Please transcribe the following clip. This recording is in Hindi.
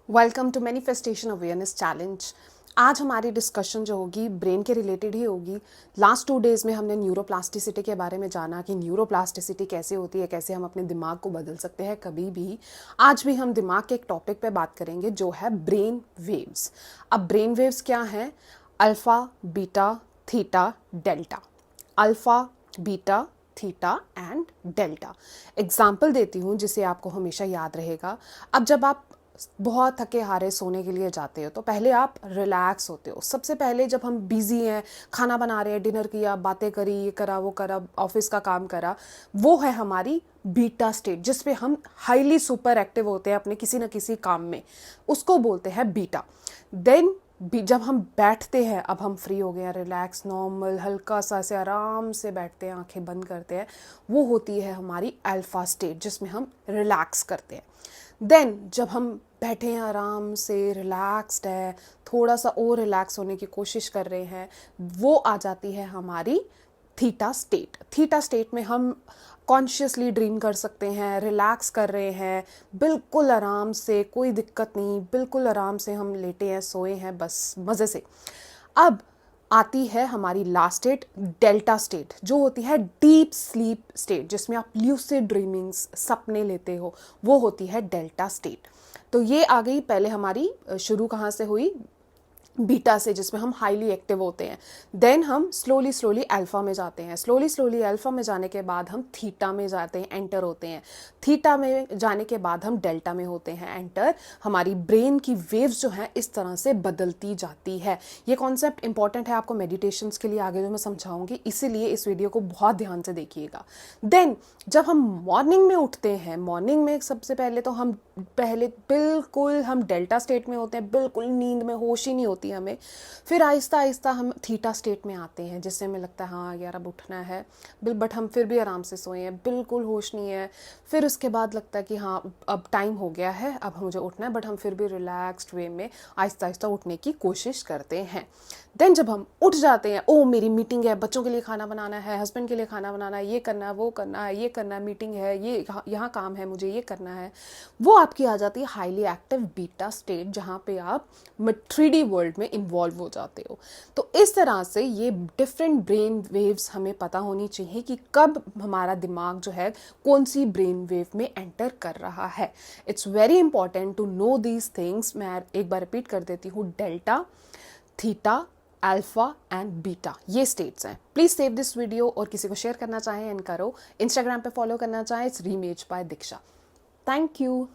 Welcome to manifestation awareness challenge. आज हमारी डिस्कशन जो होगी ब्रेन के रिलेटेड ही होगी। लास्ट 2 डेज़ में हमने न्यूरोप्लास्टिसिटी के बारे में जाना कि न्यूरोप्लास्टिसिटी कैसे होती है, कैसे हम अपने दिमाग को बदल सकते हैं कभी भी। आज भी हम दिमाग के एक टॉपिक पे बात करेंगे जो है ब्रेन वेव्स। अब ब्रेन वेव्स क्या हैं? Alpha, beta, theta, delta. Alpha, beta, theta and delta. Example देती हूँ जिसे आपको हमेशा याद रहेगा। अब जब आप बहुत थके हारे सोने के लिए जाते हो तो पहले आप रिलैक्स होते हो। सबसे पहले जब हम बिजी हैं, खाना बना रहे हैं, डिनर किया, बातें करी, ये करा वो करा, ऑफिस का काम करा, वो है हमारी बीटा स्टेट जिसपे हम हाईली सुपर एक्टिव होते हैं अपने किसी न किसी काम में, उसको बोलते हैं बीटा। देन जब हम बैठते हैं, अब हम फ्री हो गए हैं, रिलैक्स नॉर्मल हल्का सा से आराम से बैठते हैं, आंखें बंद करते हैं, वो होती है हमारी अल्फा स्टेट जिसमें हम रिलैक्स करते हैं। देन जब हम बैठे हैं आराम से, रिलैक्स्ड है, थोड़ा सा और रिलैक्स होने की कोशिश कर रहे हैं, वो आ जाती है हमारी थीटा स्टेट। थीटा स्टेट में हम कॉन्शियसली ड्रीम कर सकते हैं, रिलैक्स कर रहे हैं, बिल्कुल आराम से, कोई दिक्कत नहीं, बिल्कुल आराम से हम लेटे हैं, सोए हैं, बस मज़े से। अब आती है हमारी लास्ट स्टेट, डेल्टा स्टेट, जो होती है डीप स्लीप स्टेट जिसमें आप ल्यूसिड ड्रीमिंग्स, सपने लेते हो, वो होती है डेल्टा स्टेट। तो ये आ गई। पहले हमारी शुरू कहाँ से हुई? बीटा से, जिसमें हम हाईली एक्टिव होते हैं। देन हम स्लोली स्लोली अल्फा में जाते हैं, स्लोली स्लोली अल्फा में जाने के बाद हम थीटा में जाते हैं, एंटर होते हैं। थीटा में जाने के बाद हम डेल्टा में होते हैं, एंटर। हमारी ब्रेन की वेव्स जो हैं इस तरह से बदलती जाती है। ये कॉन्सेप्ट इंपॉर्टेंट है आपको मेडिटेशंस के लिए आगे जो मैं समझाऊंगी, इसीलिए इस वीडियो को बहुत ध्यान से देखिएगा। देन जब हम मॉर्निंग में उठते हैं, मॉर्निंग में सबसे पहले तो हम बिल्कुल हम डेल्टा स्टेट में होते हैं, बिल्कुल नींद में, होश ही नहीं होती हमें। फिर आहिस्ता आहिस्ता हम थीटा स्टेट में आते हैं जिससे हमें लगता है हाँ यार अब उठना है, बट हम फिर भी आराम से सोए हैं, बिल्कुल होश नहीं है। फिर उसके बाद लगता है कि हाँ अब टाइम हो गया है, अब मुझे उठना है, बट हम फिर भी रिलैक्स्ड वे में आहिस्ता आहिस्ता उठने की कोशिश करते हैं। देन जब हम उठ जाते हैं, ओ मेरी मीटिंग है, बच्चों के लिए खाना बनाना है, हस्बैंड के लिए खाना बनाना है, ये करना है, वो करना है, ये करना है, मीटिंग है, ये यहाँ काम है, मुझे ये करना है, वो आपकी आ जाती है हाईली एक्टिव बीटा स्टेट जहाँ पे आप 3D वर्ल्ड में इन्वॉल्व हो जाते हो। तो इस तरह से ये डिफरेंट ब्रेन वेव्स हमें पता होनी चाहिए कि कब हमारा दिमाग जो है कौन सी ब्रेन वेव में एंटर कर रहा है। It's very important to know these things. मैं एक बार रिपीट कर देती हूँ, delta, theta, alpha and beta, ये स्टेट्स हैं। प्लीज सेव दिस वीडियो और किसी को शेयर करना चाहें एंड करो। इंस्टाग्राम पे फॉलो करना चाहें, इट्स रीमेज बाय दीक्षा। Thank you.